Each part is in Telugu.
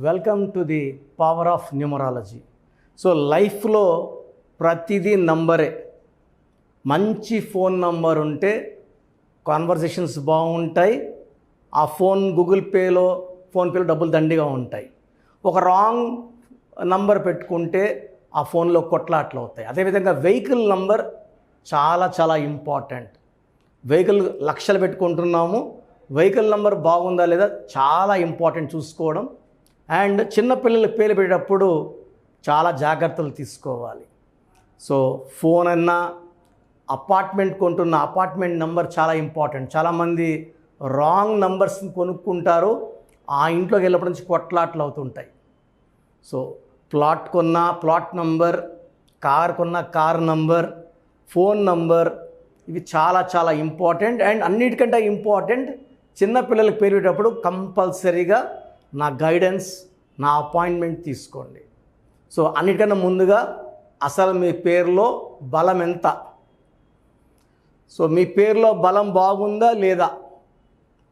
Welcome to the power of numerology. So లైఫ్లో ప్రతిదీ నంబరే. మంచి ఫోన్ నంబర్ ఉంటే కాన్వర్జేషన్స్ బాగుంటాయి. ఆ ఫోన్ గూగుల్ పేలో ఫోన్పేలో డబ్బులు దండిగా ఉంటాయి. ఒక రాంగ్ నంబర్ పెట్టుకుంటే ఆ ఫోన్లో కొట్లాట్లు అవుతాయి. అదేవిధంగా వెహికల్ నంబర్ చాలా చాలా ఇంపార్టెంట్. వెహికల్ లక్షలు పెట్టుకుంటున్నాము, వెహికల్ నంబర్ బాగుందా లేదా చాలా ఇంపార్టెంట్ చూసుకోవడం. అండ్ చిన్నపిల్లలకి పేరు పెట్టేటప్పుడు చాలా జాగ్రత్తలు తీసుకోవాలి. సో ఫోన్ అన్నా, అపార్ట్మెంట్ కొంటున్న అపార్ట్మెంట్ నెంబర్ చాలా ఇంపార్టెంట్. చాలామంది రాంగ్ నంబర్స్ని కొనుక్కుంటారు, ఆ ఇంట్లోకి వెళ్ళినప్పటి నుంచి కొట్లాట్లు అవుతుంటాయి. సో ప్లాట్ కొన్న ప్లాట్ నంబర్, కార్ కొన్న కార్ నంబర్, ఫోన్ నంబర్, ఇవి చాలా చాలా ఇంపార్టెంట్. అండ్ అన్నిటికంటే ఇంపార్టెంట్, చిన్నపిల్లలకి పేరు పెట్టేటప్పుడు కంపల్సరీగా నా గైడెన్స్, నా అపాయింట్మెంట్ తీసుకోండి. సో అన్నిటికన్నా ముందుగా అసలు మీ పేరులో బలం ఎంత, సో మీ పేరులో బలం బాగుందా లేదా.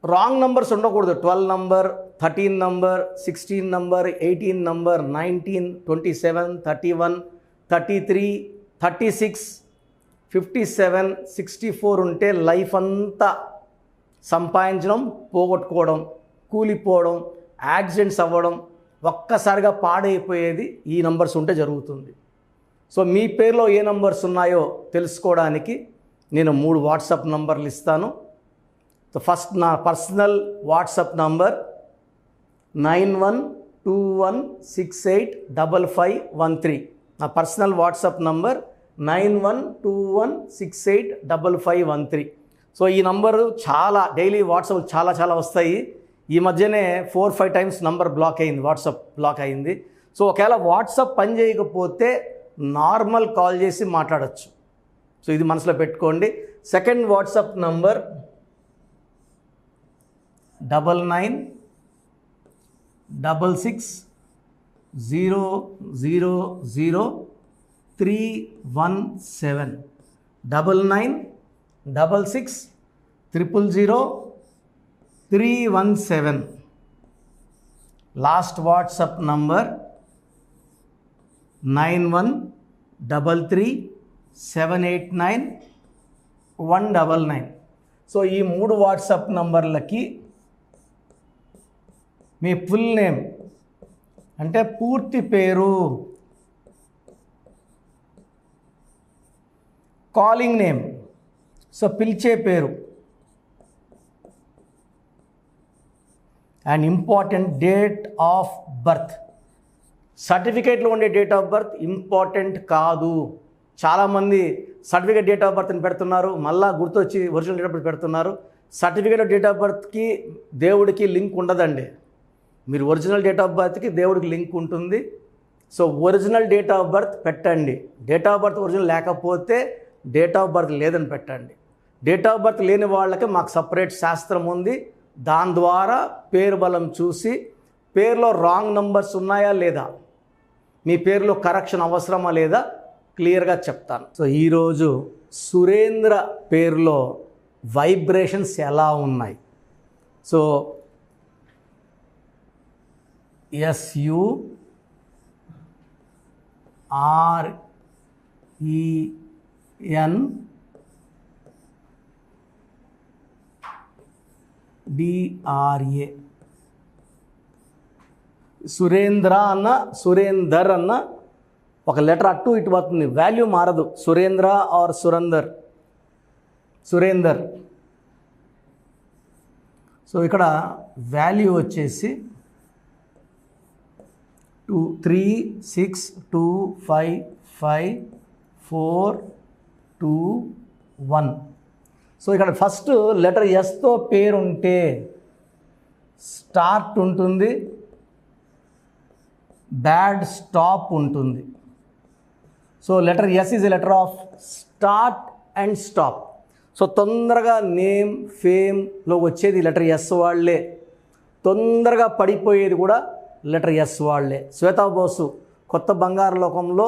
రాంగ్ నంబర్స్ ఉండకూడదు. 12 నంబర్, 13 నంబర్, 16 నంబర్, 18 నంబర్, 19, 27, 31, 33, 36, 57, 64 ఉంటే లైఫ్ అంతా సంపాదించడం, పోగొట్టుకోవడం, కూలిపోవడం, యాక్సిడెంట్స్ అవ్వడం, ఒక్కసారిగా పాడైపోయేది ఈ నంబర్స్ ఉంటే జరుగుతుంది. సో మీ పేరులో ఏ నంబర్స్ ఉన్నాయో తెలుసుకోవడానికి నేను 3 వాట్సాప్ నంబర్లు ఇస్తాను. సో ఫస్ట్ నా పర్సనల్ వాట్సాప్ నంబర్ 9121685513. నా పర్సనల్ వాట్సాప్ నంబర్ 9121685513. సో ఈ నంబరు చాలా డైలీ వాట్సాప్ చాలా చాలా వస్తాయి. ఈ మధ్యనే 4-5 టైమ్స్ నంబర్ బ్లాక్ అయింది, వాట్సాప్ బ్లాక్ అయింది. సో ఒకవేళ వాట్సాప్ పని చేయకపోతే నార్మల్ కాల్ చేసి మాట్లాడచ్చు. సో ఇది మనసులో పెట్టుకోండి. Second WhatsApp number 9966000317. 9966000317. Last WhatsApp number 9133789199. So ఈ 3 వాట్సాప్ నంబర్లకి మీ ఫుల్ నేమ్ అంటే పూర్తి పేరు, కాలింగ్ నేమ్, సో పిలిచే పేరు, and important date of birth. సర్టిఫికేట్లో ఉండే డేట్ ఆఫ్ బర్త్ ఇంపార్టెంట్ కాదు. చాలామంది సర్టిఫికేట్ డేట్ ఆఫ్ బర్త్ని పెడుతున్నారు, మళ్ళీ గుర్తొచ్చి ఒరిజినల్ డేట్ ఆఫ్ బర్త్ పెడుతున్నారు. సర్టిఫికేట్ డేట్ ఆఫ్ బర్త్కి దేవుడికి లింక్ ఉండదండి. మీరు ఒరిజినల్ డేట్ ఆఫ్ బర్త్కి దేవుడికి లింక్ ఉంటుంది. So original date of birth పెట్టండి. డేట్ ఆఫ్ బర్త్ ఒరిజినల్ లేకపోతే డేట్ ఆఫ్ బర్త్ లేదని పెట్టండి. డేట్ ఆఫ్ బర్త్ లేని వాళ్ళకి మాకు సపరేట్ శాస్త్రం ఉంది. దాని ద్వారా పేరు బలం చూసి పేరులో రాంగ్ నంబర్స్ ఉన్నాయా లేదా, మీ పేరులో కరెక్షన్ అవసరమా లేదా క్లియర్గా చెప్తాను. సో ఈరోజు సురేంద్ర పేరులో వైబ్రేషన్స్ ఎలా ఉన్నాయి. సో SURENDRA, సురేంద్ర అన్న సురేందర్ అన్న ఒక లెటర్ అటు ఇటు పోతుంది, వాల్యూ మారదు. సురేంద్ర ఆర్ సురేందర్. సో ఇక్కడ వాల్యూ వచ్చేసి 236255421. సో ఇక్కడ ఫస్ట్ లెటర్ ఎస్తో పేరు ఉంటే స్టార్ట్ ఉంటుంది, బ్యాడ్ స్టాప్ ఉంటుంది. So letter yes is a letter of start and stop. So తొందరగా నేమ్ ఫేమ్లో వచ్చేది లెటర్ ఎస్ వాళ్ళే, తొందరగా పడిపోయేది కూడా లెటర్ ఎస్ వాళ్ళే. శ్వేతా బోసు కొత్త బంగారు లోకంలో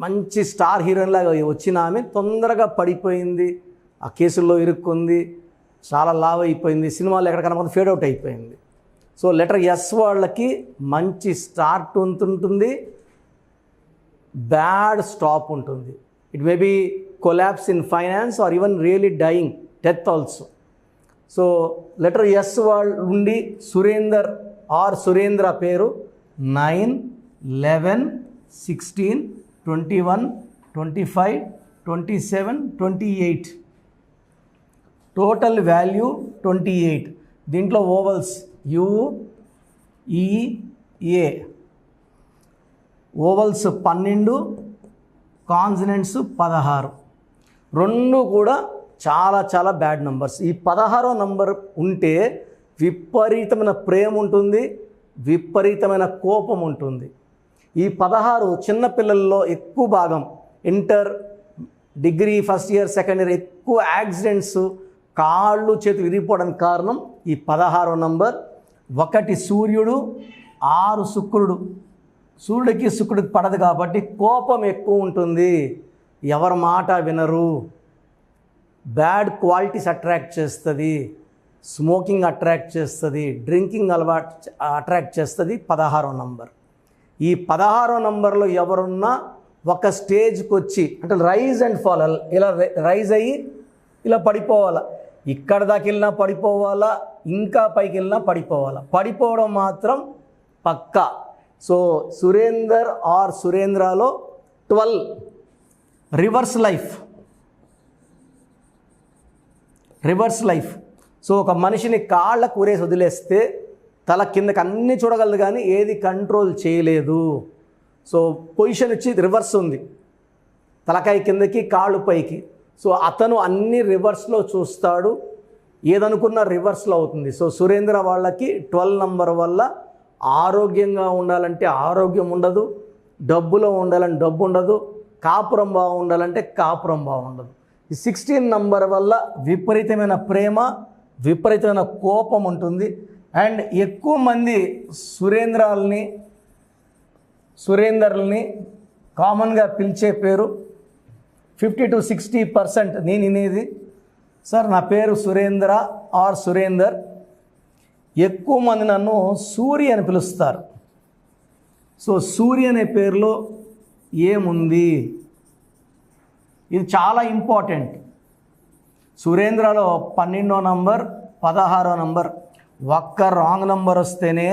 మంచి స్టార్ హీరోయిన్ లాగా వచ్చిన ఆమె తొందరగా పడిపోయింది, ఆ కేసుల్లో ఇరుక్కుంది, చాలా లావ్ అయిపోయింది, సినిమాలు ఎక్కడ కనపడదు ఫేడ్ అవుట్ అయిపోయింది. సో లెటర్ ఎస్ వాళ్ళకి మంచి స్టార్ట్ ఉంటుంది, బ్యాడ్ స్టాప్ ఉంటుంది. It may be collapse in finance or even really dying, death also. So letter S వాళ్ళు ఉండి సురేందర్ ఆర్ సురేంద్ర పేరు 9, 11, 16, 21, 25, 27, 28, టోటల్ వాల్యూ 28. దీంట్లో ఓవల్స్ యు, ఈ, ఏ, ఓవల్స్ 12, కాన్సనెంట్స్ 16. రెండు కూడా చాలా చాలా బ్యాడ్ నంబర్స్. ఈ 16వ నంబర్ ఉంటే విపరీతమైన ప్రేమ ఉంటుంది, విపరీతమైన కోపం ఉంటుంది. ఈ 16 చిన్నపిల్లల్లో ఎక్కువ భాగం inter, degree first year, second year ఎక్కువ యాక్సిడెంట్స్, కాళ్ళు చేతులు విరిగిపోవడానికి కారణం ఈ 16వ నంబర్. 1 సూర్యుడు, 6 శుక్రుడు. సూర్యుడికి శుక్రుడికి పడదు కాబట్టి కోపం ఎక్కువ ఉంటుంది, ఎవరి మాట వినరు, బ్యాడ్ క్వాలిటీస్ అట్రాక్ట్ చేస్తుంది, స్మోకింగ్ అట్రాక్ట్ చేస్తుంది, డ్రింకింగ్ అలవాటు అట్రాక్ట్ చేస్తుంది 16వ నంబర్. ఈ 16వ నంబర్లో ఎవరున్నా ఒక స్టేజ్కి వచ్చి అంటే రైజ్ అండ్ ఫాల్, ఇలా రైజ్ అయ్యి ఇలా పడిపోవాలా, ఇక్కడ దాకా వెళ్ళినా పడిపోవాలా, ఇంకా పైకి వెళ్ళినా పడిపోవాలా, పడిపోవడం మాత్రం పక్కా. సో సురేందర్ ఆర్ సురేంద్రలో 12 రివర్స్ లైఫ్. సో ఒక మనిషిని కాళ్ళకు ఊరేసి వదిలేస్తే తల కిందకి అన్నీ చూడగలదు కానీ ఏది కంట్రోల్ చేయలేదు. సో పొజిషన్ వచ్చి రివర్స్ ఉంది, తలకాయ కిందకి కాళ్ళు పైకి. సో అతను అన్ని రివర్స్లో చూస్తాడు, ఏదనుకున్నా రివర్స్లో అవుతుంది. సో సురేంద్ర వాళ్ళకి 12 నంబర్ వల్ల ఆరోగ్యంగా ఉండాలంటే ఆరోగ్యం ఉండదు, డబ్బులో ఉండాలంటే డబ్బు ఉండదు, కాపురం బాగుండాలంటే కాపురం బాగుండదు. ఈ 16 నంబర్ వల్ల విపరీతమైన ప్రేమ, విపరీతమైన కోపం ఉంటుంది. అండ్ ఎక్కువ మంది సురేందర్ని కామన్గా పిలిచే పేరు 50 to 60% నేను వినేది, సార్ నా పేరు సురేంద్ర ఆర్ సురేందర్. ఎక్కువ మంది నన్ను సూర్య అని పిలుస్తారు. సో సూర్య అనే పేరులో ఏముంది, ఇది చాలా ఇంపార్టెంట్. సురేంద్రలో 12వ నంబర్, 16వ నంబర్, ఒక్క రాంగ్ నంబర్ వస్తేనే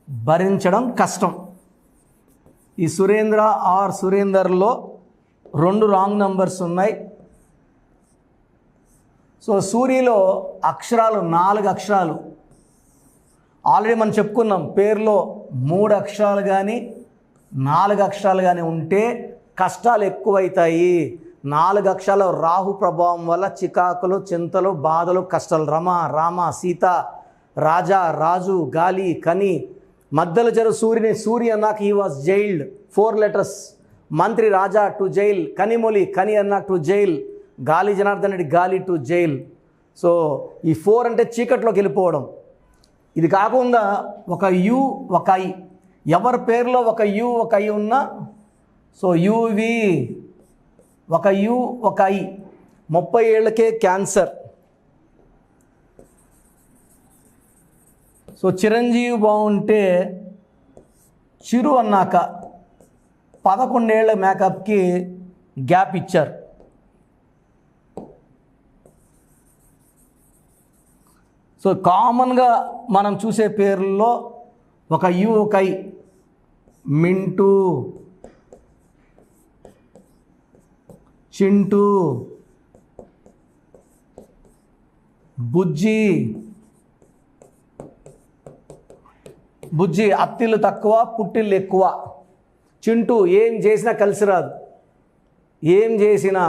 భరించడం కష్టం. ఈ సురేంద్ర ఆర్ సురేందర్లో 2 రాంగ్ నంబర్స్ ఉన్నాయి. సో సూర్యలో అక్షరాలు 4 అక్షరాలు. ఆల్రెడీ మనం చెప్పుకున్నాం, పేరులో 3 అక్షరాలు కానీ 4 అక్షరాలు కానీ ఉంటే కష్టాలు ఎక్కువైతాయి. 4 అక్షరాల రాహు ప్రభావం వల్ల చికాకులు, చింతలు, బాధలు, కష్టాలు. రమ, రామ, సీత, రాజా, రాజు, గాలి, కని, మధ్యలో జరు సూర్య అన్నాక హీ వాజ్ జైల్డ్, 4 letters. మంత్రి రాజా టు జైల్, కనిమొలి కని అన్నాక టు జైల్, గాలి జనార్దన్ రెడ్డి గాలి టు జైల్. సో ఈ 4 అంటే చీకట్లోకి వెళ్ళిపోవడం. ఇది కాకుండా ఒక యు, ఒక ఐ, ఎవరి పేరులో ఒక యు, ఒక ఐ ఉన్నా, సో యువి, ఒక యు, ఒక ఐ, 30 ఏళ్ళకే క్యాన్సర్. సో చిరంజీవి బాగుంటే చిరు అన్నాక 11 ఏళ్ళ మేకప్కి గ్యాప్ ఇచ్చారు. సో కామన్గా మనం చూసే పేర్లలో ఒక యు, ఒక ఐ, మింటూ, చింటూ, బుజ్జి. అత్తిళ్ళు తక్కువ, పుట్టిళ్ళు ఎక్కువ. చింటూ ఏం చేసినా కలిసి రాదు, ఏం చేసినా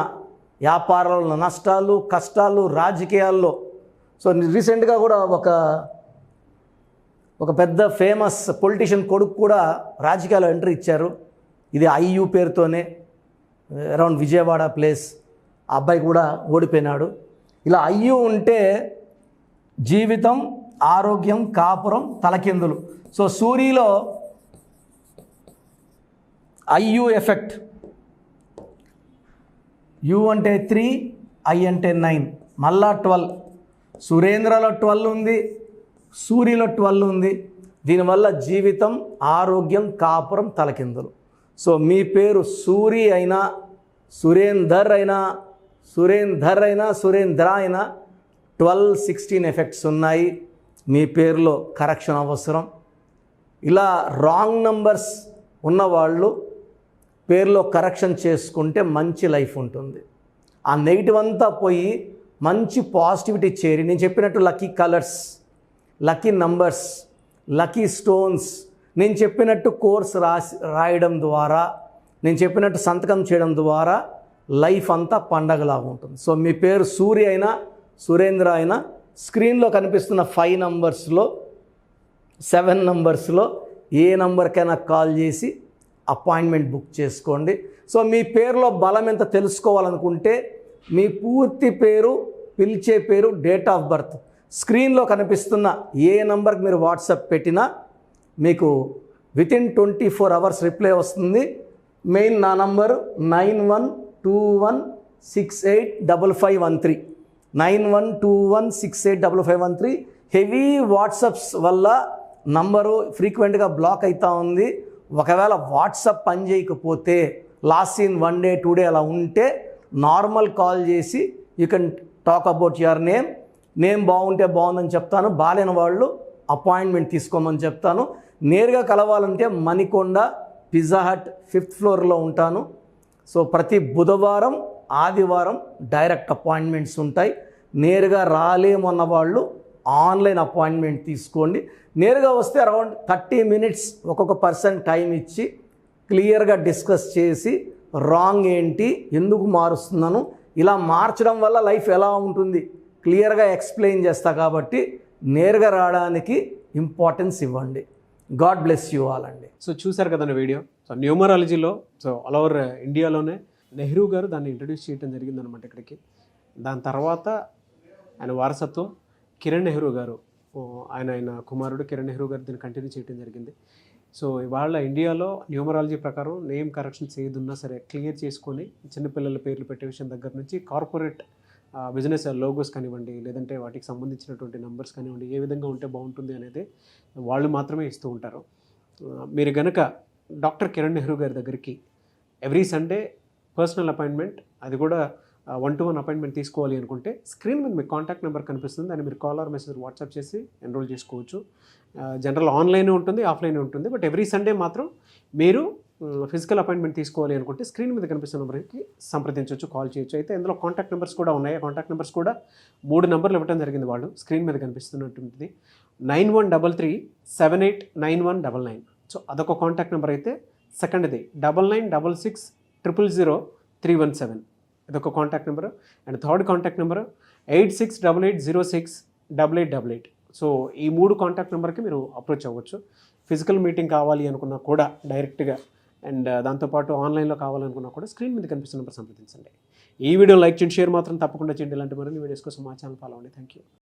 వ్యాపారాల్లో నష్టాలు, కష్టాలు, రాజకీయాల్లో. సో రీసెంట్గా కూడా ఒక పెద్ద ఫేమస్ పొలిటీషియన్ కొడుకు కూడా రాజకీయాల్లో ఎంట్రీ ఇచ్చారు. ఇది ఐయు పేరుతోనే, అరౌండ్ విజయవాడ ప్లేస్. ఆ అబ్బాయి కూడా ఓడిపోయినాడు. ఇలా ఐయు ఉంటే జీవితం, ఆరోగ్యం, కాపురం తలకిందులు. సో సూర్యలో ఐయు ఎఫెక్ట్. యు అంటే 3, ఐ అంటే 9, మళ్ళా 12. సురేంద్రలో 12 ఉంది, సూర్యులో 12 ఉంది. దీనివల్ల జీవితం, ఆరోగ్యం, కాపురం తలకిందులు. సో మీ పేరు సూరి అయినా, సురేందర్ అయినా, సురేంద్ర అయినా 12, 16 ఎఫెక్ట్స్ ఉన్నాయి. మీ పేరులో కరెక్షన్ అవసరం. ఇలా రాంగ్ నంబర్స్ ఉన్నవాళ్ళు పేరులో కరెక్షన్ చేసుకుంటే మంచి లైఫ్ ఉంటుంది. ఆ నెగిటివ్ అంతా పోయి మంచి పాజిటివిటీ చేరి, నేను చెప్పినట్టు lucky colours, lucky numbers, lucky stones, నేను చెప్పినట్టు కోర్స్ రాయడం ద్వారా, నేను చెప్పినట్టు సంతకం చేయడం ద్వారా లైఫ్ అంతా పండగలాగా ఉంటుంది. సో మీ పేరు సూర్య అయినా, సురేంద్ర అయినా స్క్రీన్లో కనిపిస్తున్న 5 నంబర్స్లో, 7 నంబర్స్లో ఏ నంబర్కైనా కాల్ చేసి అపాయింట్మెంట్ బుక్ చేసుకోండి. సో మీ పేరులో బలం ఎంత తెలుసుకోవాలనుకుంటే మీ పూర్తి పేరు, పిలిచే పేరు, డేట్ ఆఫ్ బర్త్ స్క్రీన్లో కనిపిస్తున్న ఏ నంబర్కి మీరు వాట్సాప్ పెట్టినా మీకు వితిన్ 24 అవర్స్ రిప్లై వస్తుంది. మెయిన్ నా నంబరు 9121685513, 9121685513. హెవీ వాట్సాప్స్ వల్ల నంబరు ఫ్రీక్వెంట్గా బ్లాక్ అవుతూ ఉంది. ఒకవేళ వాట్సాప్ పని చేయకపోతే, లాస్ట్ సీన్ 1 డే 2 డే అలా ఉంటే నార్మల్ కాల్ చేసి you can talk about your name బాగుంటే బాగుందని చెప్తాను, బాలేని వాళ్ళు అపాయింట్మెంట్ తీసుకోమని చెప్తాను. నేరుగా కలవాలంటే మణికొండ పిజ్జా హట్ 5th ఫ్లోర్లో ఉంటాను. సో ప్రతి బుధవారం, ఆదివారం డైరెక్ట్ అపాయింట్మెంట్స్ ఉంటాయి. నేరుగా రాలేమన్న వాళ్ళు ఆన్లైన్ అపాయింట్మెంట్ తీసుకోండి. నేరుగా వస్తే అరౌండ్ 30 మినిట్స్ ఒక్కొక్క పర్సన్ టైం ఇచ్చి క్లియర్గా డిస్కస్ చేసి రాంగ్ ఏంటి, ఎందుకు మారుస్తున్నాను, ఇలా మార్చడం వల్ల లైఫ్ ఎలా ఉంటుంది క్లియర్గా ఎక్స్ప్లెయిన్ చేస్తా. కాబట్టి నేరుగా రావడానికి ఇంపార్టెన్స్ ఇవ్వండి. గాడ్ బ్లెస్ యూ ఆల్ అండి. సో చూశారు కదండి వీడియో. సో న్యూమరాలజీలో ఆల్ ఓవర్ ఇండియాలోనే నెహ్రూ గారు దాన్ని ఇంట్రడ్యూస్ చేయడం జరిగిందనమాట ఇక్కడికి. దాని తర్వాత ఆయన వారసత్వం కిరణ్ నెహ్రూ గారు, ఆయన కుమారుడు కిరణ్ నెహ్రూ గారు దీన్ని కంటిన్యూ చేయడం జరిగింది. సో ఇవాళ ఇండియాలో న్యూమరాలజీ ప్రకారం నేమ్ కరెక్షన్స్ ఏదున్నా సరే క్లియర్ చేసుకొని చిన్నపిల్లల పేర్లు పెట్టే విషయం దగ్గర నుంచి కార్పొరేట్ బిజినెస్ లోగోస్ కానివ్వండి, లేదంటే వాటికి సంబంధించినటువంటి నెంబర్స్ కానివ్వండి, ఏ విధంగా ఉంటే బాగుంటుంది అనేది వాళ్ళు మాత్రమే ఇస్తూ ఉంటారు. మీరు కనుక డాక్టర్ కిరణ్ నెహ్రూ గారి దగ్గరికి ఎవ్రీ సండే పర్సనల్ అపాయింట్మెంట్, అది కూడా 1-to-1 అపాయింట్మెంట్ తీసుకోవాలి అనుకుంటే స్క్రీన్ మీద మీకు కాంటాక్ట్ నెంబర్ కనిపిస్తుంది. దాన్ని మీరు కాల్ ఆర్ మెసేజ్ వాట్సాప్ చేసి ఎన్రోల్ చేసుకోవచ్చు. జనరల్ ఆన్లైన్ ఉంటుంది, ఆఫ్లైన్ ఉంటుంది. బట్ ఎవ్రీ సండే మాత్రం మీరు ఫిజికల్ అపాయింట్మెంట్ తీసుకోవాలి అనుకుంటే స్క్రీన్ మీద కనిపిస్తున్న నెంబర్కి సంప్రదించవచ్చు, కాల్ చేయొచ్చు. అయితే ఇందులో కాంటాక్ట్ నెంబర్స్ కూడా ఉన్నాయి. కాంటాక్ట్ నెంబర్స్ కూడా 3 నెంబర్లు ఇవ్వడం జరిగింది వాళ్ళు. స్క్రీన్ మీద కనిపిస్తున్నటువంటిది 9133789199. సో అదొక కాంటాక్ట్ నెంబర్ అయితే. సెకండ్ది 9966000317, ఇదొక contact number. And third contact number 8688068888. So ఈ 3 కాంటాక్ట్ నెంబర్కి మీరు అప్రోచ్ అవ్వచ్చు. ఫిజికల్ మీటింగ్ కావాలి అనుకున్నా కూడా డైరెక్ట్గా, అండ్ దాంతోపాటు ఆన్లైన్లో కావాలనుకున్నా కూడా స్క్రీన్ మీద కనిపిస్తున్న నెంబర్ సంప్రదించండి. ఈ వీడియో లైక్ చేయండి, షేర్ మాత్రం తప్పకుండా చేయండి. ఇలాంటి మరిన్ని వీడియోస్ కోసం మా ఛానల్ ఫాలో అవ్వండి. Thank you.